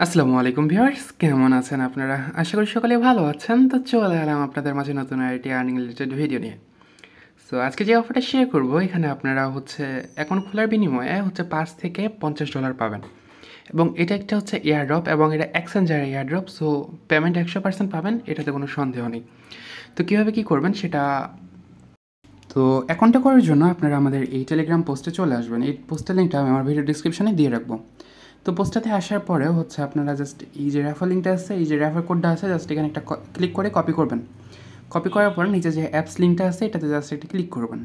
আসসালামু আলাইকুম ভিউয়ার্স, কেমন আছেন আপনারা? আশা করি সকলে ভালো আছেন। তো চলে এলাম আপনাদের মাঝে নতুন আরেকটি আর্নিং রিলেটেড ভিডিও নিয়ে। সো আজকে যে অফারটা শেয়ার করব, এখানে আপনারা অ্যাকাউন্ট খোলার বিনিময়ে ৫ থেকে $50 পাবেন। এবং এটা একটা এয়ারড্রপ, এবং এটা এক্সচেঞ্জার এয়ারড্রপ। সো পেমেন্ট 100% পাবেন, এটাতে কোনো সন্দেহ নেই। তো কীভাবে কী করবেন সেটা, তো অ্যাকাউন্টটা করার জন্য আপনারা আমাদের এই টেলিগ্রাম পোস্টে চলে আসবেন। এই পোস্টের লিঙ্কটা আমি আমার ভিডিও ডিসক্রিপশনে দিয়ে রাখবো। তো পোস্টটাতে আসার পরেও আপনারা জাস্ট এই যে রেফার লিঙ্কটা আছে, এই যে রেফার কোডটা আছে, জাস্ট এখানে একটা ক্লিক করে কপি করবেন। কপি করার পর নিচে যে অ্যাপস লিঙ্কটা আছে, এটাতে জাস্ট একটা ক্লিক করবেন।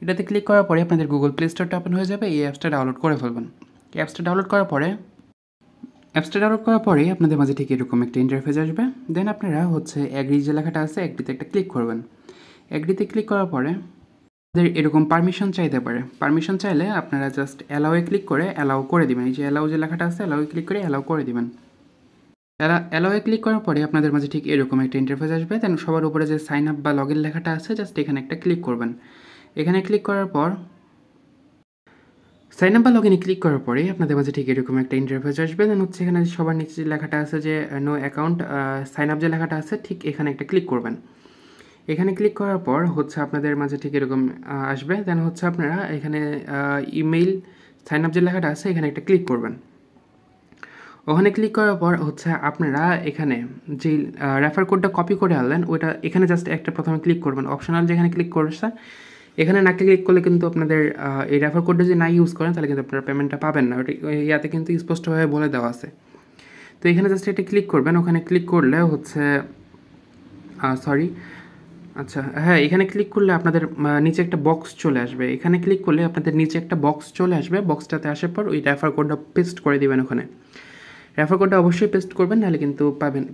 এটাতে ক্লিক করার পরে আপনাদের গুগল প্লে স্টোরটা ওপেন হয়ে যাবে। এই অ্যাপসটা ডাউনলোড করে ফেলবেন। এই অ্যাপসটা ডাউনলোড করার পরেই আপনাদের মাঝে ঠিক এরকম একটা ইন্টারফেস আসবে। দেন আপনারা অ্যাগ্রি যে লেখাটা আছে, অ্যাগ্রিতে একটা ক্লিক করবেন। অ্যাগ্রিতে ক্লিক করার পরে এরকম পারমিশন চাইতে পারে। পারমিশন চাইলে আপনারা জাস্ট অ্যালাউয়ে ক্লিক করে অ্যালাউ করে দিবেন। এই যে অ্যালাউ যে লেখাটা আছে, অ্যালাউয়ে ক্লিক করে অ্যালাউ করে দিবেন। অ্যালাউয়ে ক্লিক করার পরে আপনাদের মাঝে ঠিক এরকম একটা ইন্টারফেস আসবে। দেন সবার উপরে যে সাইন আপ বা লগ ইন লেখাটা আছে, জাস্ট এখানে একটা ক্লিক করবেন। এখানে ক্লিক করার পর সাইন আপ বা লগ ইনে ক্লিক করার পরেই আপনাদের মাঝে ঠিক এরকম একটা ইন্টারফেস আসবে। দেন এখানে সবার নিচে যে লেখাটা আছে, যে নো অ্যাকাউন্ট সাইন আপ যে লেখাটা আছে, ঠিক এখানে একটা ক্লিক করবেন। এখানে ক্লিক করার পর আপনাদের মাঝে ঠিক এরকম আসবে। দেন আপনারা এখানে ইমেইল সাইন আপ যে লেখাটা আছে, এখানে একটা ক্লিক করবেন। ওখানে ক্লিক করার পর আপনারা এখানে যেই রেফার কোডটা কপি করে আনলেন, ওইটা এখানে জাস্ট একটা প্রথমে ক্লিক করবেন। অপশনাল যেখানে ক্লিক করছে, এখানে না ক্লিক করলে কিন্তু আপনাদের এই রেফার কোডটা যদি না ইউজ করেন, তাহলে কিন্তু আপনারা পেমেন্টটা পাবেন না। ওটা ইয়াতে কিন্তু স্পষ্টভাবে বলে দেওয়া আছে। তো এখানে জাস্ট এটা ক্লিক করবেন। ওখানে ক্লিক করলে আচ্ছা, হ্যাঁ, এখানে ক্লিক করলে আপনাদের নিচে একটা বক্স চলে আসবে। এখানে ক্লিক করলে আপনাদের নিচে একটা বক্স চলে আসবে। বক্সটাতে আসার পর ওই রেফার কোডটা পেস্ট করে দিবেন। ওখানে রেফার কোডটা অবশ্যই পেস্ট করবেন, নাহলে কিন্তু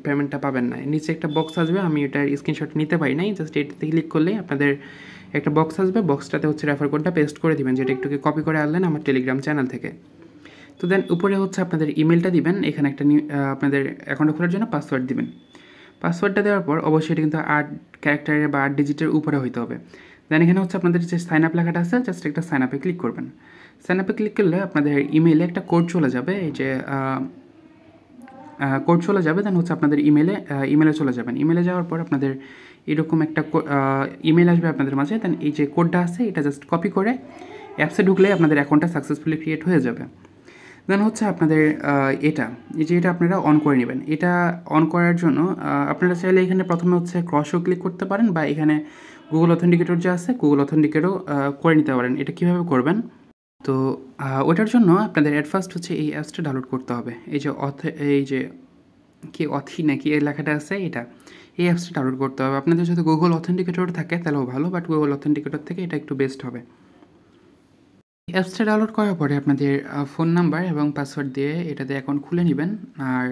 পেমেন্টটা পাবেন না। নিচে একটা বক্স আসবে, আমি এটার স্ক্রিনশট নিতে পারি নাই। জাস্ট এটাতে ক্লিক করলেই আপনাদের একটা বক্স আসবে। বক্সটাতে রেফার কোডটা পেস্ট করে দিবেন, যেটা একটু কপি করে আনলেন আমার টেলিগ্রাম চ্যানেল থেকে। তো দেন উপরে আপনাদের ইমেলটা দিবেন। এখানে একটা আপনাদের অ্যাকাউন্ট খোলার জন্য পাসওয়ার্ড দিবেন। পাসওয়ার্ডটা দেওয়ার পর অবশ্যই এটা কিন্তু 8 ক্যারেক্টারের বা 8 ডিজিটের উপরে হইতে হবে। দেন এখানে আপনাদের যে সাইন আপ লেখাটা আছে, জাস্ট একটা সাইন আপে ক্লিক করবেন। সাইন আপে ক্লিক করলে আপনাদের ইমেইলে একটা কোড চলে যাবে। এই যে কোড চলে যাবে। দেন আপনাদের ইমেলে চলে যাবেন। ইমেলে যাওয়ার পর আপনাদের এরকম একটা ইমেল আসবে আপনাদের মাঝে। দেন এই যে কোডটা আছে, এটা জাস্ট কপি করে অ্যাপসে ঢুকলে আপনাদের অ্যাকাউন্টটা সাকসেসফুলি ক্রিয়েট হয়ে যাবে। দেন আপনাদের এটা আপনারা অন করে নেবেন। এটা অন করার জন্য আপনারা চাইলে এখানে প্রথমে ক্রসও ক্লিক করতে পারেন, বা এখানে গুগল অথেন্টিকেটর যে আছে, গুগল অথেন্টিকেটও করে নিতে পারেন। এটা কীভাবে করবেন? তো ওটার জন্য আপনাদের অ্যাট ফার্স্ট এই অ্যাপসটা ডাউনলোড করতে হবে। এই যে অথি নাকি এই লেখাটা আছে, এই অ্যাপসটা ডাউনলোড করতে হবে। আপনাদের যদি গুগল অথেন্টিকেটর থাকে তাহলেও ভালো, বাট গুগল অথেন্টিকেটর থেকে এটা একটু বেস্ট হবে। অ্যাপসটা ডাউনলোড করার পরে আপনাদের ফোন নাম্বার এবং পাসওয়ার্ড দিয়ে এটাতে অ্যাকাউন্ট খুলে নেবেন। আর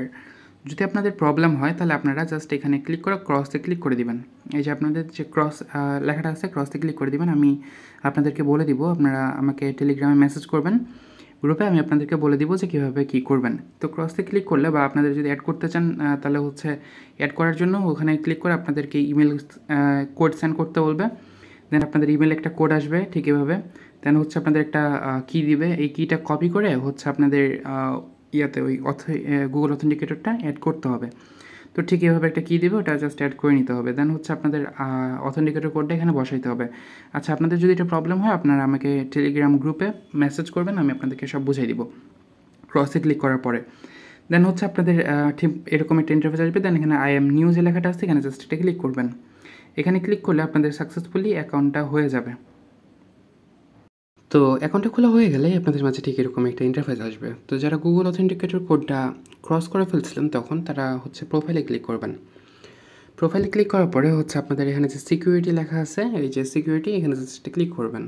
যদি আপনাদের প্রবলেম হয়, তাহলে আপনারা জাস্ট এখানে ক্লিক করে ক্রসে ক্লিক করে দিবেন। এই যে আপনাদের যে ক্রস লেখাটা আছে, ক্রসে ক্লিক করে দিবেন। আমি আপনাদেরকে বলে দিব, আপনারা আমাকে টেলিগ্রামে মেসেজ করবেন গ্রুপে, আমি আপনাদেরকে বলে দিব যে কীভাবে কী করবেন। তো ক্রসে ক্লিক করলে, বা আপনাদের যদি অ্যাড করতে চান, তাহলে অ্যাড করার জন্য ওখানে ক্লিক করে আপনাদেরকে ইমেল কোড সেন্ড করতে বলবে। দেন আপনাদের ইমেলে একটা কোড আসবে ঠিক এভাবে। দেন আপনাদের একটা কি দিবে। এই কিটা কপি করে আপনাদের ওই গুগল অথেন্টিকেটরটা অ্যাড করতে হবে। তো ঠিক এভাবে একটা কি দিবে, ওটা জাস্ট অ্যাড করে নিতে হবে। দেন আপনাদের অথেন্টিকেটর কোডটা এখানে বসাইতে হবে। আচ্ছা, আপনাদের যদি এটা প্রবলেম হয়, আপনারা আমাকে টেলিগ্রাম গ্রুপে মেসেজ করবেন, আমি আপনাদেরকে সব বুঝাই দিব ক্রসে ক্লিক করার পরে। দেন আপনাদের ঠিক এরকম একটা ইন্টারফেস আসবে। দেন এখানে আই এম নিউ যে লেখাটা আছে, এখানে জাস্ট এটা ক্লিক করবেন। এখানে ক্লিক করলে আপনাদের সাকসেসফুলি অ্যাকাউন্টটা হয়ে যাবে। তো অ্যাকাউন্টটা খোলা হয়ে গেলে আপনাদের মাঝে ঠিক এরকম একটা ইন্টারফেস আসবে। তো যারা গুগল অথেন্টিকেটর কোডটা ক্রস করে ফেলছিলেন, তখন তারা প্রোফাইলে ক্লিক করবেন। প্রোফাইলে ক্লিক করার পরে আপনাদের এখানে যে সিকিউরিটি লেখা আছে, এই যে সিকিউরিটি, এখানে জাস্ট ক্লিক করবেন।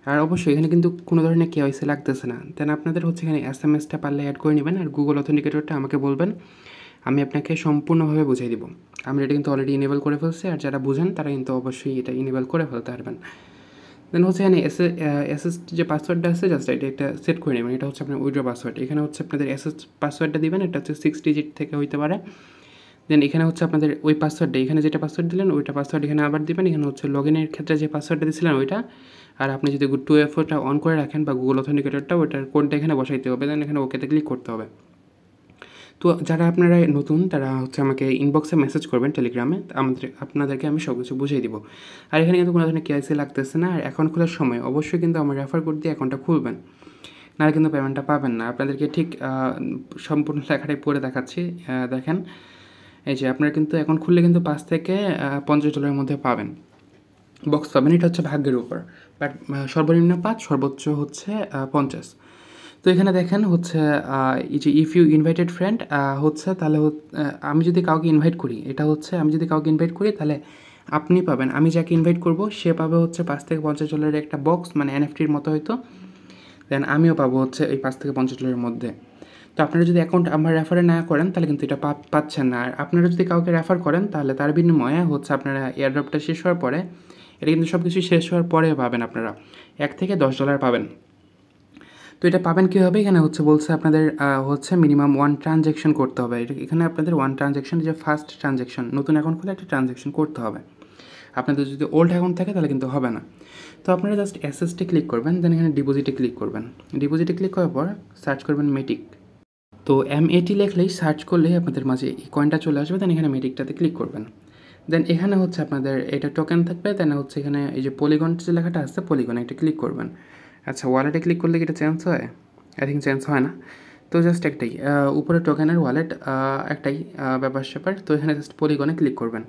আর অবশ্যই এখানে কিন্তু কোনো ধরনের কেওয়াইসি লাগতেছে না। দেন আপনাদের এখানে এসএমএসটা পারলে অ্যাড করে নেবেন, আর গুগল অথেন্টিকেটরটা আমাকে বলবেন, আমি আপনাকে সম্পূর্ণভাবে বুঝিয়ে দিব। আমি এটা কিন্তু অলরেডি ইনেবল করে ফেলছি, আর যারা বুঝেন তারা কিন্তু অবশ্যই এটা ইনেবল করে ফেলতে পারবেন। দেন এখানে এসএস যে পাসওয়ার্ডটা আছে, জাস্ট এটা একটা সেট করে নেবেন। এটা আপনার উইড্রো পাসওয়ার্ড। এখানে আপনাদের এসএস পাসওয়ার্ডটা দিবেন, এটা 6 ডিজিট থেকে হইতে পারে। দেন এখানে আপনাদের ওই পাসওয়ার্ডটা, এখানে যেটা পাসওয়ার্ড দিলেন ওইটা পাসওয়ার্ড এখানে আবার দিবেন। এখানে লগ ইনের ক্ষেত্রে যে পাসওয়ার্ডটা দিয়েছিলেন ওইটা, আর আপনি যদি 2FA অন করে রাখেন বা গুগল অথেন্টিকেটরটা, ওইটার কোডটা এখানে বসাইতে হবে। দেন এখানে ওকেতে ক্লিক করতে হবে। তো যারা আপনারা নতুন তারা হচ্ছে আমাকে ইনবক্সে মেসেজ করবেন টেলিগ্রামে, আপনাদেরকে আমি সব কিছু বুঝিয়ে দিব। আর এখানে কিন্তু কোনো ধরনের কেওয়াইসি লাগতেছে না। আর অ্যাকাউন্ট খোলার সময় অবশ্যই কিন্তু আমার রেফার কোড দিয়ে অ্যাকাউন্টটা খুলবেন, নাহলে কিন্তু পেমেন্টটা পাবেন না। আপনাদেরকে ঠিক সম্পূর্ণ লেখাটাই পড়ে দেখাচ্ছি, দেখেন। এই যে আপনারা কিন্তু অ্যাকাউন্ট খুললে কিন্তু $5 থেকে $50 মধ্যে পাবেন, বক্স পাবেন। এটা হচ্ছে ভাগ্যের উপর, বাট সর্বনিম্ন 5, সর্বোচ্চ হচ্ছে 50। তো এখানে দেখেন হচ্ছে এই যে ইফ ইউ ইনভাইটেড ফ্রেন্ড হচ্ছে, তাহলে আমি যদি কাউকে ইনভাইট করি, এটা হচ্ছে আমি যদি কাউকে ইনভাইট করি তাহলে আপনি পাবেন, আমি যাকে ইনভাইট করব সে পাবে হচ্ছে $5 থেকে $50 একটা বক্স, মানে এনএফটির মতো হয়তো। দেন আমিও পাবো হচ্ছে এই $5 থেকে $50 মধ্যে। তো আপনারা যদি অ্যাকাউন্ট আমার রেফারে না করেন তাহলে কিন্তু এটা পাচ্ছেন না। আর আপনারা যদি কাউকে রেফার করেন তাহলে তার বিনিময়ে হচ্ছে আপনারা এয়ারড্রপটা শেষ হওয়ার পরে, এটা কিন্তু সব কিছু শেষ হওয়ার পরে পাবেন, আপনারা $1 থেকে $10 পাবেন। তো এটা পাবেন কীভাবে, এখানে হচ্ছে বলছে আপনাদের হচ্ছে মিনিমাম 1 ট্রানজ্যাকশন করতে হবে। এখানে আপনাদের 1 ট্রানজ্যাকশন, যে ফার্স্ট ট্রানজ্যাকশন, নতুন অ্যাকাউন্ট খুলে একটা ট্রানজ্যাকশন করতে হবে। আপনাদের যদি ওল্ড অ্যাকাউন্ট থাকে তাহলে কিন্তু হবে না। তো আপনারা জাস্ট অ্যাসেসটে ক্লিক করবেন, দেন এখানে ডিপোজিটে ক্লিক করবেন। ডিপোজিটে ক্লিক করার পর সার্চ করবেন মেটিক। তো MAT লেখলেই সার্চ করলেই আপনাদের মাঝে এই কয়েনটা চলে আসবে। দেন এখানে মেটিকটাতে ক্লিক করবেন। দেন এখানে হচ্ছে আপনাদের এটা টোকেন থাকবে। দেন হচ্ছে এখানে এই যে পলিগন যে লেখাটা আছে, পলিগনে এটা ক্লিক করবেন। আচ্ছা, ওয়ালেটে ক্লিক করলে কি এটা চেঞ্জ হয়? আই থিঙ্ক চেঞ্জ হয় না। তো জাস্ট একটাই উপরে টোকেনের ওয়ালেট, একটাই ব্যাপার স্যাপার। তো এখানে জাস্ট পলিগনে ক্লিক করবেন।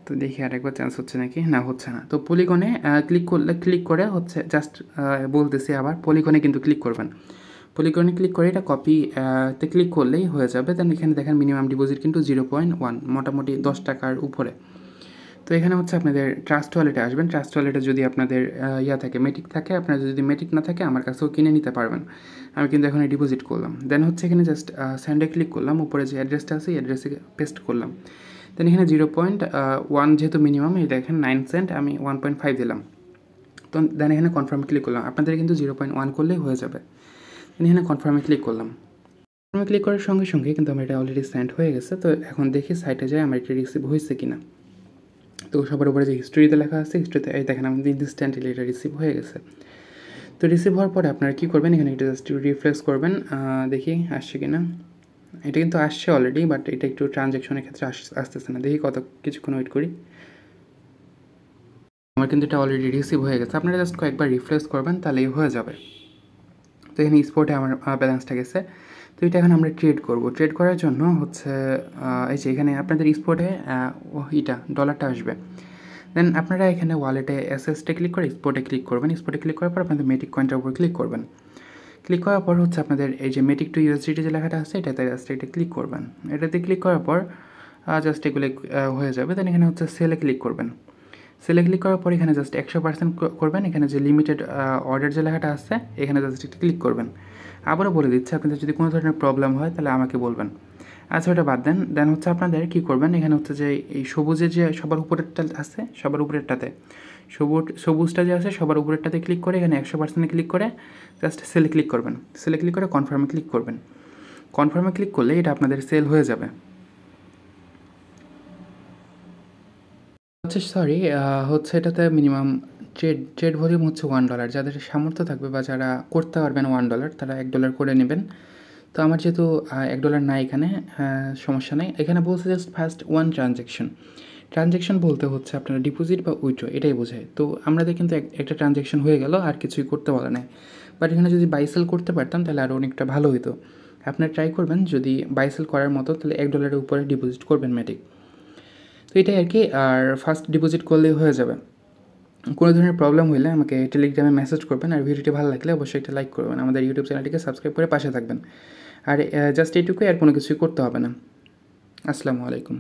তো দেখি আরেকবার চান্স হচ্ছে নাকি, না হচ্ছে না। তো পলিগনে ক্লিক করে হচ্ছে জাস্ট বলতেছি আবার, পলিগনে কিন্তু ক্লিক করবেন। পলিগনে ক্লিক করে এটা কপিতে ক্লিক করলেই হয়ে যাবে। দেন এখানে দেখেন মিনিমাম ডিপোজিট কিন্তু 0.1, মোটামুটি $10 উপরে। তো এখানে হচ্ছে আপনাদের ট্রাস্ট ওয়ালেটে আসবেন। ট্রাস্ট ওয়ালেটে যদি আপনাদের থাকে, মেটিক থাকে, আপনার যদি মেটিক না থাকে আমার কাছেও কিনে নিতে পারবেন। আমি কিন্তু এখানে ডিপোজিট করলাম। দেন হচ্ছে এখানে জাস্ট সেন্ডে ক্লিক করলাম, উপরে যে অ্যাড্রেসটা আছে অ্যাড্রেসে পেস্ট করলাম। দেন এখানে 0.1 যেহেতু মিনিমাম, এই দেখেন 9 সেন্ট, আমি 1.5 দিলাম। তো দেন এখানে কনফার্মে ক্লিক করলাম। আপনাদের কিন্তু 0.1 করলেই হয়ে যাবে। দেন এখানে কনফার্মে ক্লিক করলাম। কনফার্মে ক্লিক করার সঙ্গে সঙ্গে কিন্তু আমার এটা অলরেডি সেন্ড হয়ে গেছে। তো এখন দেখি সাইটে যায় আমার এটা রিসিভ হয়েছে কিনা। তো সবার উপরে যে হিস্ট্রিতে লেখা আছে, হিস্ট্রিতে এই দেখেন আমাদের ইনস্ট্যান্টলি এটা রিসিভ হয়ে গেছে। তো রিসিভ হওয়ার পরে আপনারা কী করবেন, এখানে এটা জাস্ট রিফ্রেশ করবেন, দেখি আসছে কিনা। এটা কিন্তু আসছে অলরেডি, বাট এটা একটু ট্রানজ্যাকশনের ক্ষেত্রে আসতেছে না। দেখি কিছুক্ষণ ওয়েট করি। আমার কিন্তু এটা অলরেডি রিসিভ হয়ে গেছে। আপনারা জাস্ট কয়েকবার রিফ্রেশ করবেন তাহলেই হয়ে যাবে। তো এখানে স্পটে আমার ব্যালেন্সটা গেছে। তো এটা এখন আমরা ট্রেড করব। ট্রেড করার জন্য হচ্ছে এই যে এখানে আপনাদের স্পটে এটা ডলারটা আসবে। দেন আপনারা এখানে ওয়ালেটে অ্যাসেসটে ক্লিক করে স্পটে ক্লিক করবেন। স্পটে ক্লিক করার পর আপনাদের মেটিক কয়েনটার উপর ক্লিক করবেন। ক্লিক করার পর হচ্ছে আপনাদের এই যে মেটিক টু USDT যে লেখাটা আছে, এটাতে জাস্ট এটা ক্লিক করবেন। এটাতে ক্লিক করার পর জাস্ট এগুলো হয়ে যাবে। দেন এখানে হচ্ছে সেলে ক্লিক করবেন। সেলে ক্লিক করার পর এখানে জাস্ট 100% করবেন। এখানে যে লিমিটেড অর্ডার যে লেখাটা আছে, এখানে জাস্ট একটা ক্লিক করবেন। আবারও বলে দিচ্ছি, আপনাদের যদি কোনো ধরনের প্রবলেম হয় তাহলে আমাকে বলবেন। আচ্ছা, ওটা বাদ দেন। দেন হচ্ছে আপনাদের কী করবেন, এখানে হচ্ছে যে এই সবুজের যে সবার উপরেরটা আছে, সবার উপরেরটাতে সবুজটা যে আছে সবার উপরেরটাতে ক্লিক করে এখানে 100% ক্লিক করে জাস্ট সেলে ক্লিক করবেন। সেলে ক্লিক করে কনফার্মে ক্লিক করবেন। কনফার্মে ক্লিক করলে এটা আপনাদের সেল হয়ে যাবে। সরি হচ্ছে এটাতে মিনিমাম ট্রেড ভলিউম হচ্ছে $1। যাদের সামর্থ্য থাকবে বা যারা করতে পারবেন $1, তারা $1 করে নেবেন। তো আমার যেহেতু $1 নাই এখানে, সমস্যা নেই। এখানে বলছে জাস্ট ফার্স্ট 1 ট্রানজ্যাকশন বলতে হচ্ছে আপনারা ডিপোজিট বা উইথড্র এটাই বোঝায়। তো আমাদের কিন্তু একটা ট্রানজ্যাকশন হয়ে গেল, আর কিছুই করতে বলা নেই। বাট এখানে যদি বাই সেল করতে পারতাম তাহলে আরও অনেকটা ভালো হতো। আপনারা ট্রাই করবেন, যদি বাই সেল করার মতো তাহলে $1 উপরে ডিপোজিট করবেন মেটিক। তো এটাই আর কি। আর ফার্স্ট ডিপোজিট করলেই হয়ে যাবে। কোনো ধরনের প্রবলেম হলে আমাকে টেলিগ্রামে মেসেজ করবেন। আর ভিডিওটি ভালো লাগলে অবশ্যই একটা লাইক করবেন। আমাদের ইউটিউব চ্যানেলটিকে সাবস্ক্রাইব করে পাশে থাকবেন। আর জাস্ট এইটুকুই, আর কোনো কিছুই করতে হবে না। আসসালামু আলাইকুম।